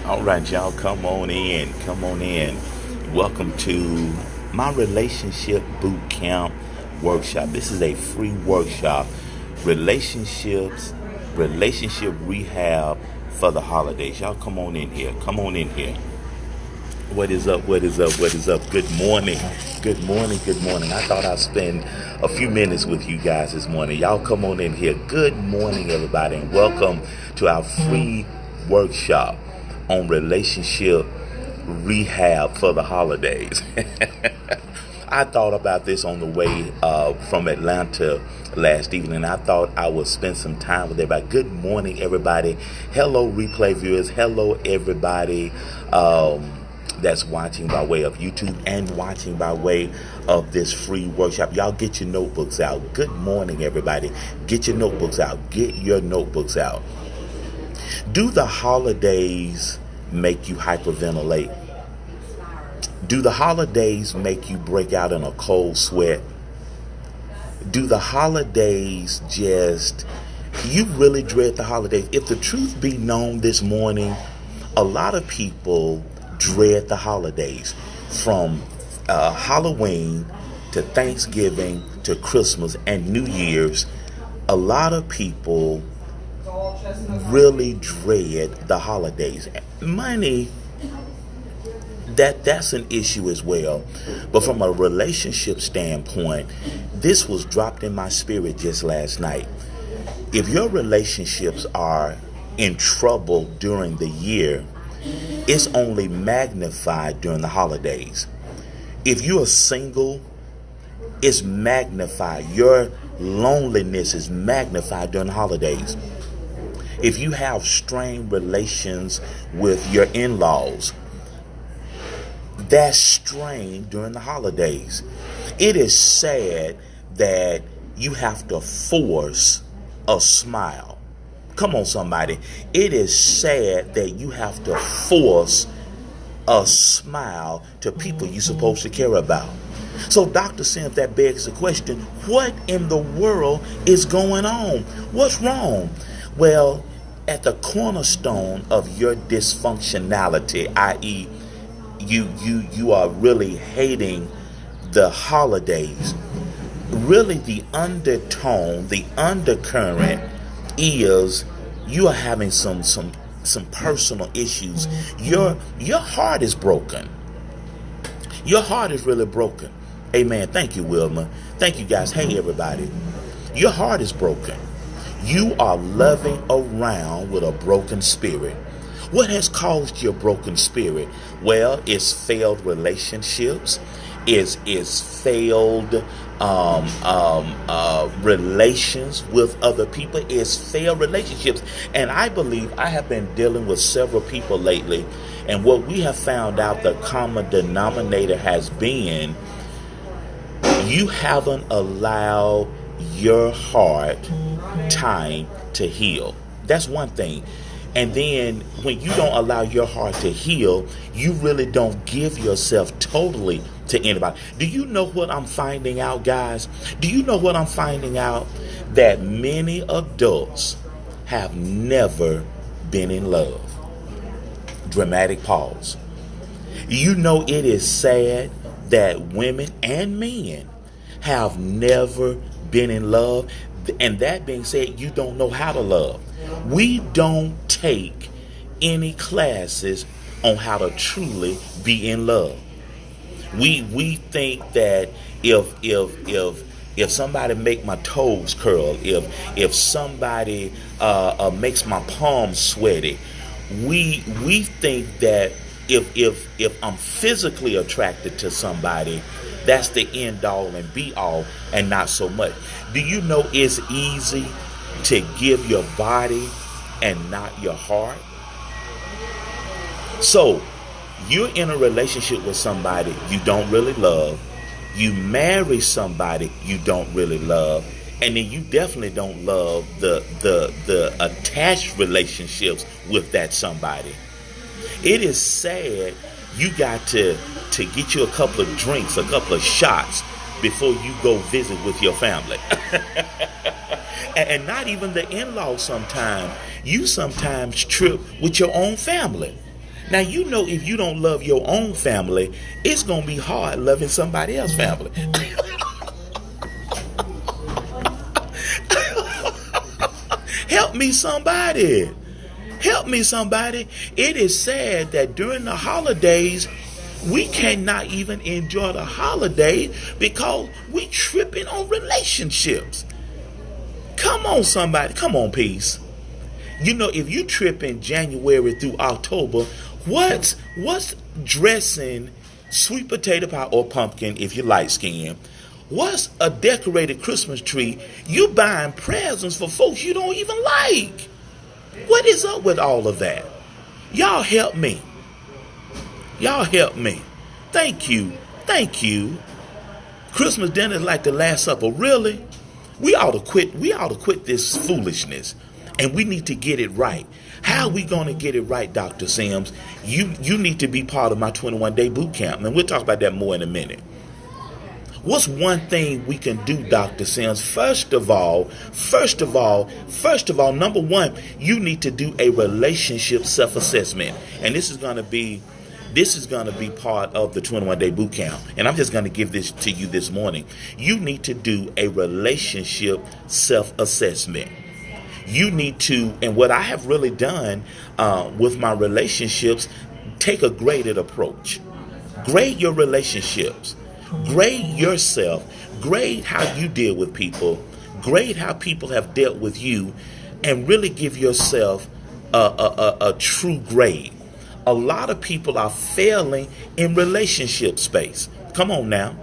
All right, y'all, come on in. Come on in. Welcome to my relationship boot camp workshop. This is a free workshop. Relationship rehab for the holidays. Y'all come on in here. Come on in here. What is up? What is up? What is up? Good morning. Good morning. Good morning. I thought I'd spend a few minutes with you guys this morning. Y'all come on in here. Good morning, everybody, and welcome to our free workshop on relationship rehab for the holidays. I thought about this on the way from Atlanta last evening. I thought I would spend some time with everybody. Good morning, everybody. Hello, replay viewers. Hello, everybody that's watching by way of YouTube and watching by way of this free workshop. Y'all get your notebooks out. Good morning, everybody. Get your notebooks out. Get your notebooks out. Do the holidays make you hyperventilate? Do the holidays make you break out in a cold sweat? Do the holidays you really dread the holidays? If the truth be known this morning, a lot of people dread the holidays, from Halloween to Thanksgiving to Christmas and New Year's. A lot of people really dread the holidays. Money, that's an issue as well. But from a relationship standpoint, this was dropped in my spirit just last night. If your relationships are in trouble during the year, it's only magnified during the holidays. If you are single, it's magnified. Your loneliness is magnified during the holidays. If you have strained relations with your in-laws, that's strained during the holidays. It is sad that you have to force a smile. Come on, somebody. It is sad that you have to force a smile to people you're supposed to care about. So, Dr. Sims, that begs the question, what in the world is going on? What's wrong? Well, at the cornerstone of your dysfunctionality, i.e., you are really hating the holidays. Really, the undertone, the undercurrent is you are having some personal issues. Your heart is broken. Your heart is really broken. Amen. Thank you, Wilma. Thank you, guys. Hey, everybody. Your heart is broken. You are loving around with a broken spirit. What has caused your broken spirit? Well, it's failed relationships. It's failed relations with other people. It's failed relationships. And I believe I have been dealing with several people lately. And what we have found out, the common denominator has been, you haven't allowed your heart time to heal. That's one thing. And then when you don't allow your heart to heal, you really don't give yourself totally to anybody. Do you know what I'm finding out, guys? Do you know what I'm finding out? That many adults have never been in love. Dramatic pause. You know, it is sad that women and men have never been in love. And that being said, you don't know how to love. We don't take any classes on how to truly be in love. We think that if somebody make my toes curl, if somebody makes my palms sweaty, we think that if I'm physically attracted to somebody, that's the end all and be all, and not so much. Do you know it's easy to give your body and not your heart? So you're in a relationship with somebody you don't really love. You marry somebody you don't really love. And then you definitely don't love the attached relationships with that somebody. It is sad you got to get you a couple of drinks, a couple of shots before you go visit with your family. And not even the in-laws sometimes. You sometimes trip with your own family. Now, you know, if you don't love your own family, it's going to be hard loving somebody else's family. Help me, somebody. Help me, somebody. It is sad that during the holidays, we cannot even enjoy the holiday because we tripping on relationships. Come on, somebody. Come on, peace. You know, if you trip in January through October, what's dressing sweet potato pie or pumpkin if you're light skinned? What's a decorated Christmas tree? You buying presents for folks you don't even like. What is up with all of that? Y'all help me. Y'all help me. Thank you. Thank you. Christmas dinner is like the Last Supper. Really? We ought to quit this foolishness. And we need to get it right. How are we going to get it right, Dr. Sims? You need to be part of my 21-day boot camp. And we'll talk about that more in a minute. What's one thing we can do, Dr. Sims? First of all, number one, you need to do a relationship self-assessment. And this is going to be part of the 21-day boot camp. And I'm just going to give this to you this morning. You need to do a relationship self-assessment. You need to, and what I have really done with my relationships, take a graded approach. Grade your relationships. Grade yourself. Grade how you deal with people. Grade how people have dealt with you, and really give yourself a true grade. A lot of people are failing in relationship space. Come on now.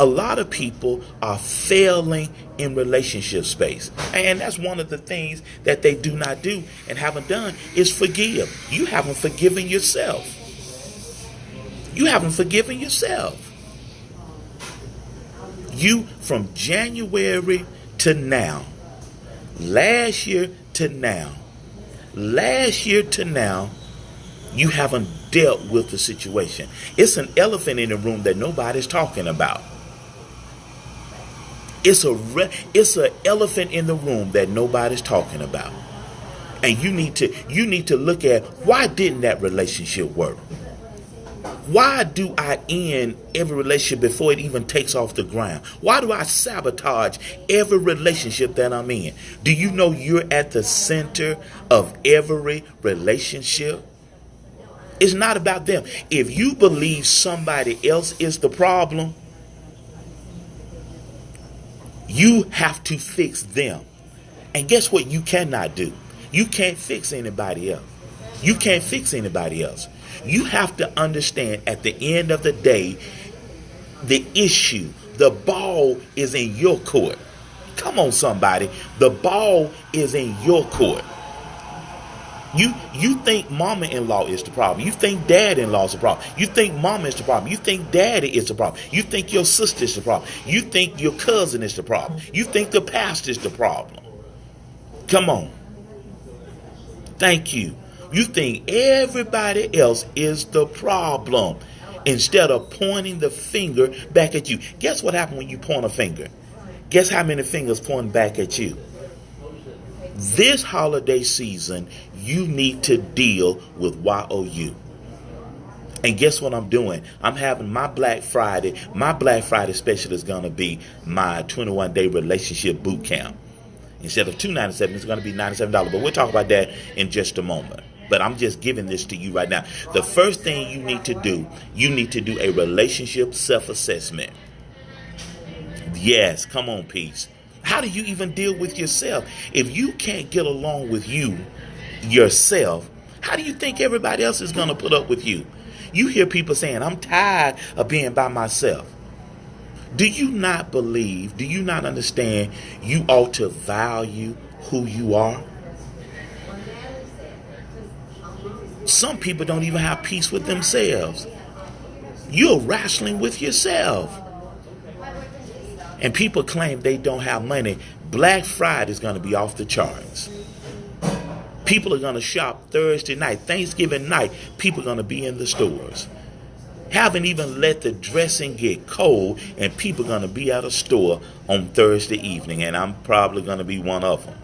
A lot of people are failing in relationship space. And that's one of the things that they do not do and haven't done is forgive. You haven't forgiven yourself. You haven't forgiven yourself. You, from January to now, last year to now, you haven't dealt with the situation. It's an elephant in the room that nobody's talking about. It's an elephant in the room that nobody's talking about. And you need to look at, why didn't that relationship work? Why do I end every relationship before it even takes off the ground? Why do I sabotage every relationship that I'm in? Do you know you're at the center of every relationship? It's not about them. If you believe somebody else is the problem, you have to fix them. And guess what you cannot do? You can't fix anybody else. You can't fix anybody else. You have to understand, at the end of the day, the issue, the ball is in your court. Come on, somebody. The ball is in your court. You think mama-in-law is the problem. You think dad-in-law is the problem. You think mama is the problem. You think daddy is the problem. You think your sister is the problem. You think your cousin is the problem. You think the pastor is the problem. Come on. Thank you. You think everybody else is the problem instead of pointing the finger back at you. Guess what happens when you point a finger? Guess how many fingers point back at you? This holiday season, you need to deal with YOU. And guess what I'm doing? I'm having my Black Friday. My Black Friday special is going to be my 21-day relationship boot camp. Instead of $297, it's going to be $97. But we'll talk about that in just a moment. But I'm just giving this to you right now. The first thing you need to do a relationship self-assessment. Yes, come on, peace. How do you even deal with yourself? If you can't get along with yourself, how do you think everybody else is going to put up with you? You hear people saying, I'm tired of being by myself. Do you not believe, do you not understand you ought to value who you are? Some people don't even have peace with themselves. You're wrestling with yourself. And people claim they don't have money. Black Friday is going to be off the charts. People are going to shop Thursday night. Thanksgiving night, people are going to be in the stores. Haven't even let the dressing get cold, and people are going to be at a store on Thursday evening, and I'm probably going to be one of them.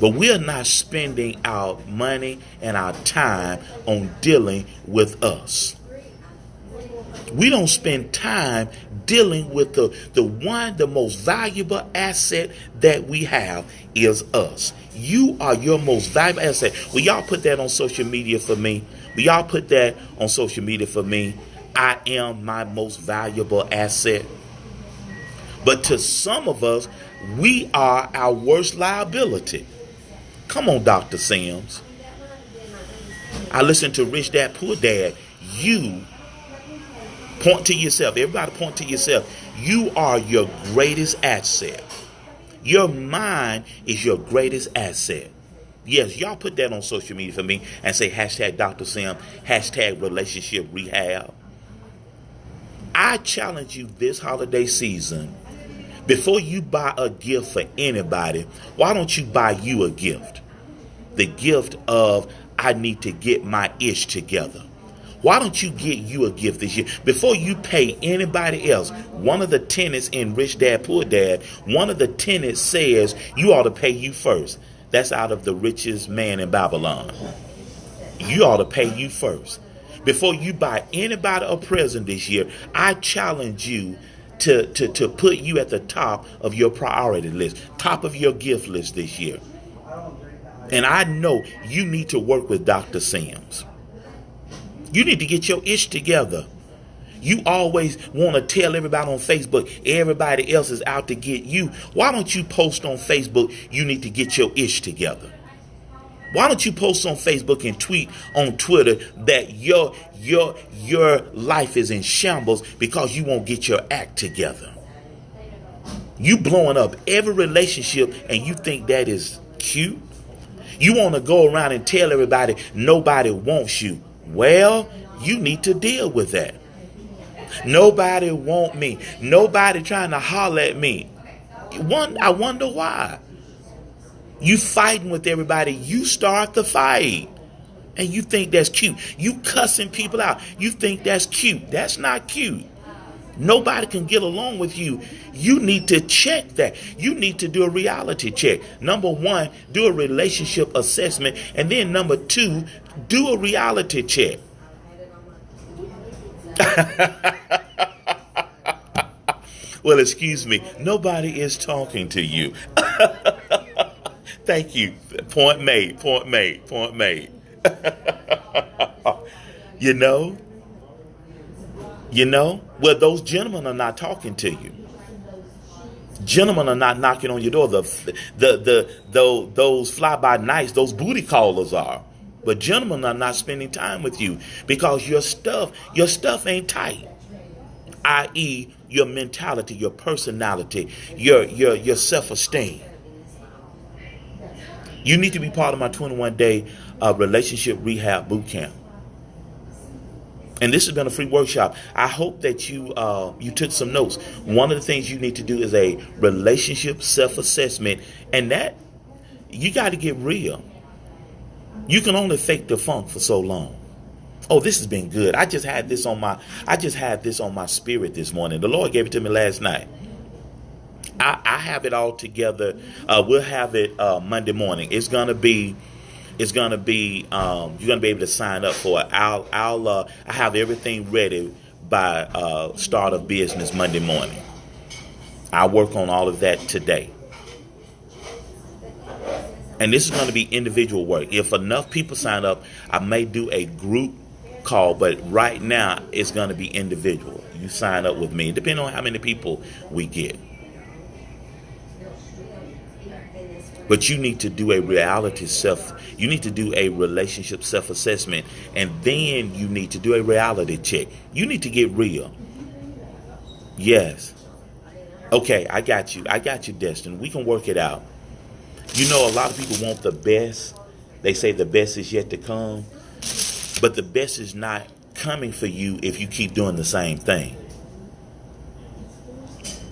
But we are not spending our money and our time on dealing with us. We don't spend time dealing with the most valuable asset that we have is us. You are your most valuable asset. Will y'all put that on social media for me? Will y'all put that on social media for me? I am my most valuable asset. But to some of us, we are our worst liability. Come on, Dr. Sims. I listen to Rich Dad Poor Dad. You point to yourself. Everybody point to yourself. You are your greatest asset. Your mind is your greatest asset. Yes, y'all put that on social media for me and say hashtag Dr. Sim, hashtag Relationship Rehab. I challenge you this holiday season, before you buy a gift for anybody, why don't you buy you a gift? The gift of, I need to get my ish together. Why don't you get you a gift this year? Before you pay anybody else, one of the tenets in Rich Dad Poor Dad, one of the tenets says you ought to pay you first. That's out of The Richest Man in Babylon. You ought to pay you first. Before you buy anybody a present this year, I challenge you to put you at the top of your priority list, top of your gift list this year. And I know you need to work with Dr. Sims. You need to get your ish together. You always want to tell everybody on Facebook, everybody else is out to get you. Why don't you post on Facebook, you need to get your ish together? Why don't you post on Facebook and tweet on Twitter that your life is in shambles because you won't get your act together? You blowing up every relationship and you think that is cute? You want to go around and tell everybody nobody wants you. Well, you need to deal with that. Nobody want me. Nobody trying to holler at me. I wonder why. You fighting with everybody. You start the fight. And you think that's cute. You cussing people out. You think that's cute. That's not cute. Nobody can get along with you. You need to check that. You need to do a reality check. Number one, do a relationship assessment. And then number two, do a reality check. Well, excuse me. Nobody is talking to you. Thank you. Point made. Point made. Point made. You know? Well, those gentlemen are not talking to you. Gentlemen are not knocking on your door. Those fly by nights, those booty callers are. But gentlemen are not spending time with you because your stuff ain't tight. I.e., your mentality, your personality, your self-esteem. You need to be part of my 21-day relationship rehab boot camp. And this has been a free workshop. I hope that you took some notes. One of the things you need to do is a relationship self-assessment, and that you got to get real. You can only fake the funk for so long. Oh, this has been good. I just had this on my spirit this morning. The Lord gave it to me last night. I have it all together. We'll have it Monday morning. You're gonna be able to sign up for it. I have everything ready by start of business Monday morning. I'll work on all of that today. And this is going to be individual work. If enough people sign up, I may do a group call, but right now it's going to be individual. You sign up with me, depending on how many people we get. But you need to do a you need to do a relationship self-assessment, and then you need to do a reality check. You need to get real. Yes. Okay, I got you, Destin. We can work it out. You know, a lot of people want the best. They say the best is yet to come. But the best is not coming for you if you keep doing the same thing.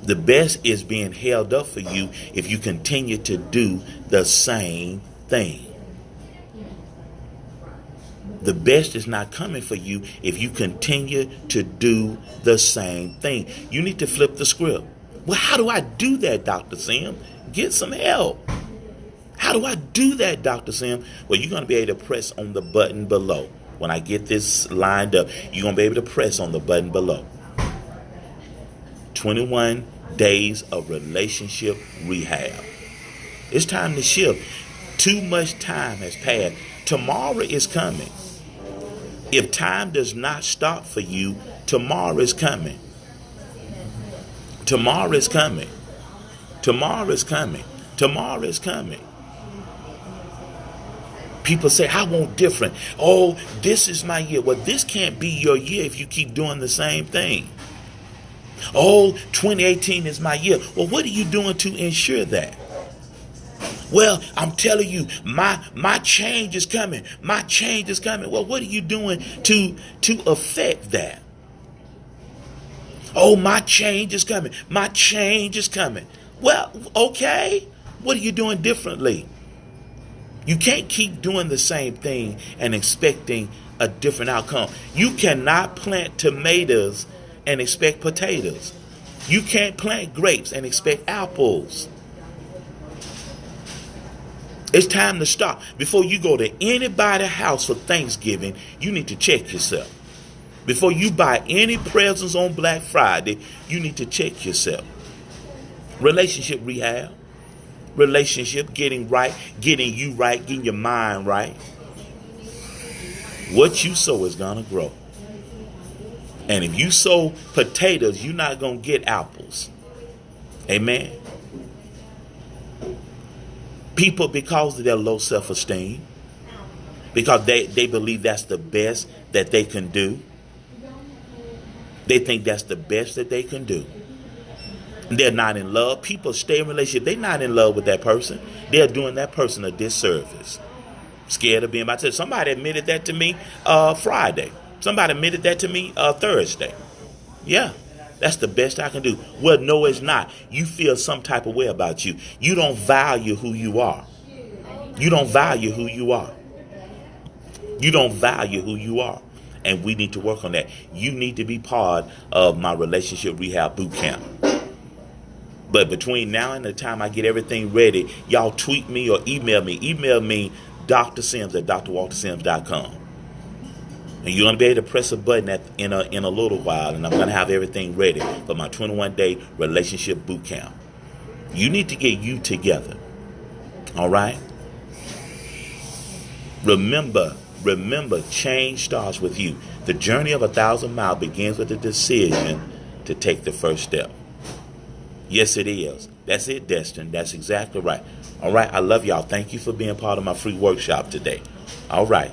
The best is being held up for you if you continue to do the same thing. The best is not coming for you if you continue to do the same thing. You need to flip the script. Well, how do I do that, Dr. Sim? Get some help. How do I do that, Dr. Sim? Well, you're going to be able to press on the button below. When I get this lined up, you're going to be able to press on the button below. 21 days of relationship rehab. It's time to shift. Too much time has passed. Tomorrow is coming. If time does not stop for you, tomorrow is coming. Tomorrow is coming. Tomorrow is coming. Tomorrow is coming. People say, I want different. Oh, this is my year. Well, this can't be your year if you keep doing the same thing. Oh, 2018 is my year. Well, what are you doing to ensure that? Well, I'm telling you, my change is coming. My change is coming. Well, what are you doing to affect that? Oh, my change is coming. My change is coming. Well, okay. What are you doing differently? You can't keep doing the same thing and expecting a different outcome. You cannot plant tomatoes and expect potatoes. You can't plant grapes and expect apples. It's time to stop. Before you go to anybody's house for Thanksgiving, you need to check yourself. Before you buy any presents on Black Friday, you need to check yourself. Relationship rehab. Relationship, getting right, getting you right, getting your mind right. What you sow is going to grow. And if you sow potatoes, you're not going to get apples. Amen. People, because of their low self-esteem, because they believe that's the best that they can do. They think that's the best that they can do. They're not in love. People stay in relationship. They're not in love with that person. They're doing that person a disservice. Scared of being by themselves. Somebody admitted that to me Friday. Somebody admitted that to me Thursday. Yeah, that's the best I can do. Well, no, it's not. You feel some type of way about you. You don't value who you are. You don't value who you are. You don't value who you are. And we need to work on that. You need to be part of my relationship rehab boot camp. But between now and the time I get everything ready, y'all tweet me or email me. Email me, drsims at drwaltersims.com. And you're going to be able to press a button in a little while, and I'm going to have everything ready for my 21-day relationship boot camp. You need to get you together. All right? Remember, change starts with you. The journey of 1,000 miles begins with the decision to take the first step. Yes, it is. That's it, Destin. That's exactly right. All right. I love y'all. Thank you for being part of my free workshop today. All right.